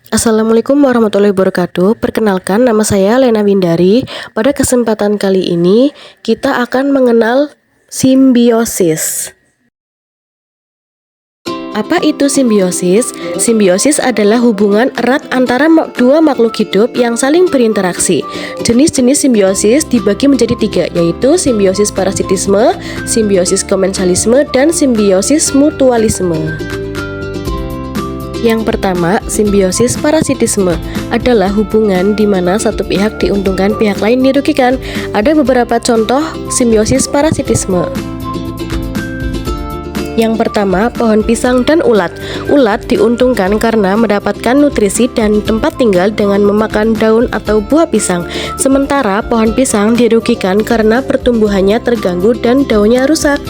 Assalamualaikum warahmatullahi wabarakatuh. Perkenalkan, nama saya Lena Windari. Pada kesempatan kali ini, kita akan mengenal simbiosis. Apa itu simbiosis? Simbiosis adalah hubungan erat antara dua makhluk hidup yang saling berinteraksi. Jenis-jenis simbiosis dibagi menjadi tiga, yaitu simbiosis parasitisme, simbiosis komensalisme, dan simbiosis mutualisme. Yang pertama, simbiosis parasitisme adalah hubungan di mana satu pihak diuntungkan, pihak lain dirugikan. Ada beberapa contoh simbiosis parasitisme. Yang pertama, pohon pisang dan ulat. Ulat diuntungkan karena mendapatkan nutrisi dan tempat tinggal dengan memakan daun atau buah pisang. Sementara pohon pisang dirugikan karena pertumbuhannya terganggu dan daunnya rusak.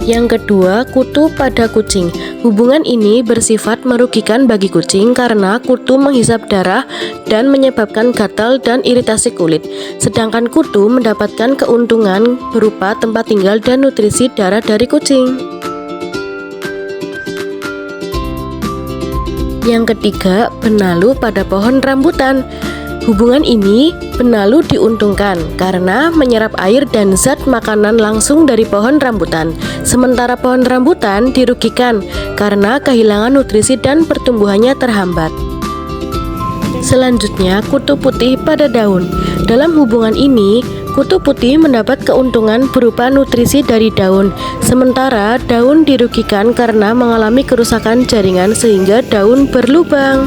Yang kedua, kutu pada kucing. Hubungan ini bersifat merugikan bagi kucing karena kutu menghisap darah dan menyebabkan gatal dan iritasi kulit. Sedangkan kutu mendapatkan keuntungan berupa tempat tinggal dan nutrisi darah dari kucing. Yang ketiga, benalu pada pohon rambutan. Hubungan ini benalu diuntungkan karena menyerap air dan zat makanan langsung dari pohon rambutan. Sementara pohon rambutan dirugikan karena kehilangan nutrisi dan pertumbuhannya terhambat. Selanjutnya, kutu putih pada daun. Dalam hubungan ini, kutu putih mendapat keuntungan berupa nutrisi dari daun. Sementara daun dirugikan karena mengalami kerusakan jaringan sehingga daun berlubang.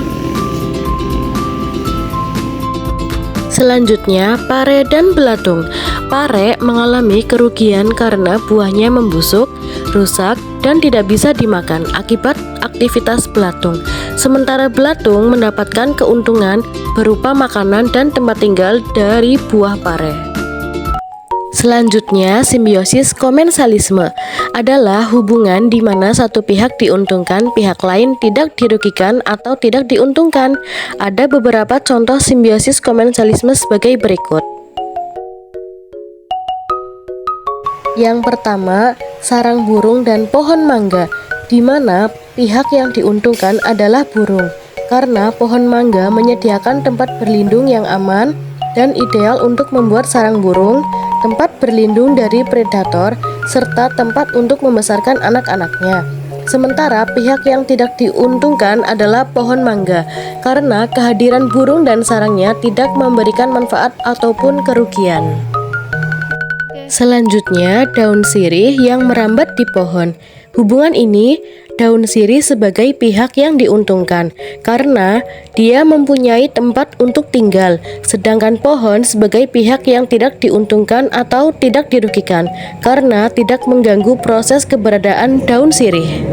Selanjutnya, pare dan belatung. Pare mengalami kerugian karena buahnya membusuk, rusak, dan tidak bisa dimakan akibat aktivitas belatung. Sementara belatung mendapatkan keuntungan berupa makanan dan tempat tinggal dari buah pare. Selanjutnya, simbiosis komensalisme adalah hubungan di mana satu pihak diuntungkan, pihak lain tidak dirugikan atau tidak diuntungkan. Ada beberapa contoh simbiosis komensalisme sebagai berikut. Yang pertama, sarang burung dan pohon mangga, di mana pihak yang diuntungkan adalah burung, karena pohon mangga menyediakan tempat berlindung yang aman dan ideal untuk membuat sarang burung, tempat berlindung dari predator, serta tempat untuk membesarkan anak-anaknya. Sementara pihak yang tidak diuntungkan adalah pohon mangga, karena kehadiran burung dan sarangnya tidak memberikan manfaat ataupun kerugian. Selanjutnya, daun sirih yang merambat di pohon. Hubungan ini, daun sirih sebagai pihak yang diuntungkan karena dia mempunyai tempat untuk tinggal, sedangkan pohon sebagai pihak yang tidak diuntungkan atau tidak dirugikan karena tidak mengganggu proses keberadaan daun sirih.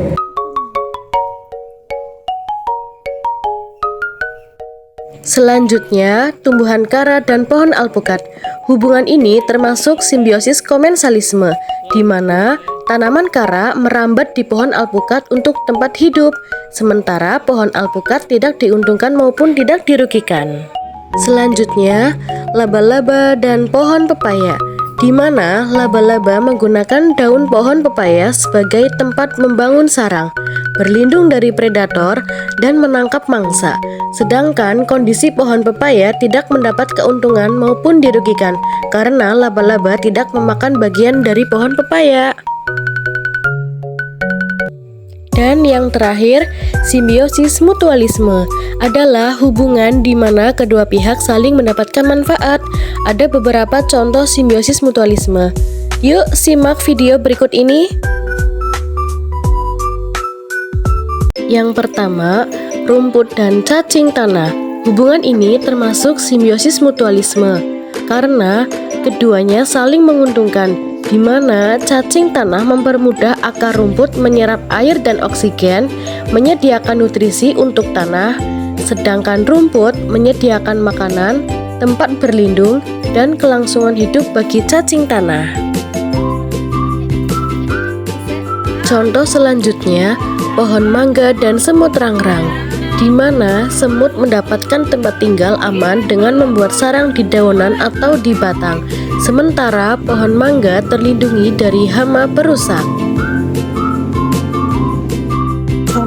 Selanjutnya, tumbuhan kara dan pohon alpukat. Hubungan ini termasuk simbiosis komensalisme, di mana tanaman kara merambat di pohon alpukat untuk tempat hidup, sementara pohon alpukat tidak diuntungkan maupun tidak dirugikan. Selanjutnya, laba-laba dan pohon pepaya, di mana laba-laba menggunakan daun pohon pepaya sebagai tempat membangun sarang, berlindung dari predator, dan menangkap mangsa. Sedangkan kondisi pohon pepaya tidak mendapat keuntungan maupun dirugikan karena laba-laba tidak memakan bagian dari pohon pepaya. Dan yang terakhir, simbiosis mutualisme adalah hubungan di mana kedua pihak saling mendapatkan manfaat. Ada beberapa contoh simbiosis mutualisme. Yuk simak video berikut ini. Yang pertama, rumput dan cacing tanah. Hubungan ini termasuk simbiosis mutualisme karena keduanya saling menguntungkan, di mana cacing tanah mempermudah akar rumput menyerap air dan oksigen, menyediakan nutrisi untuk tanah, sedangkan rumput menyediakan makanan, tempat berlindung, dan kelangsungan hidup bagi cacing tanah. Contoh selanjutnya, pohon mangga dan semut rangrang, di mana semut mendapatkan tempat tinggal aman dengan membuat sarang di daunan atau di batang, sementara pohon mangga terlindungi dari hama perusak.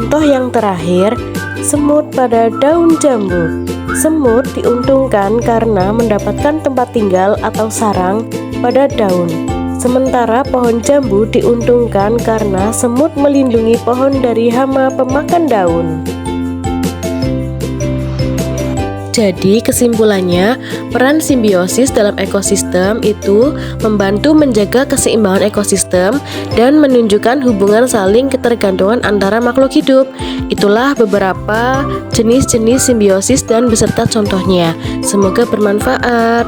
Contoh yang terakhir, semut pada daun jambu. Semut diuntungkan karena mendapatkan tempat tinggal atau sarang pada daun. Sementara pohon jambu diuntungkan karena semut melindungi pohon dari hama pemakan daun. Jadi kesimpulannya, peran simbiosis dalam ekosistem itu membantu menjaga keseimbangan ekosistem dan menunjukkan hubungan saling ketergantungan antara makhluk hidup. Itulah beberapa jenis-jenis simbiosis dan beserta contohnya. Semoga bermanfaat.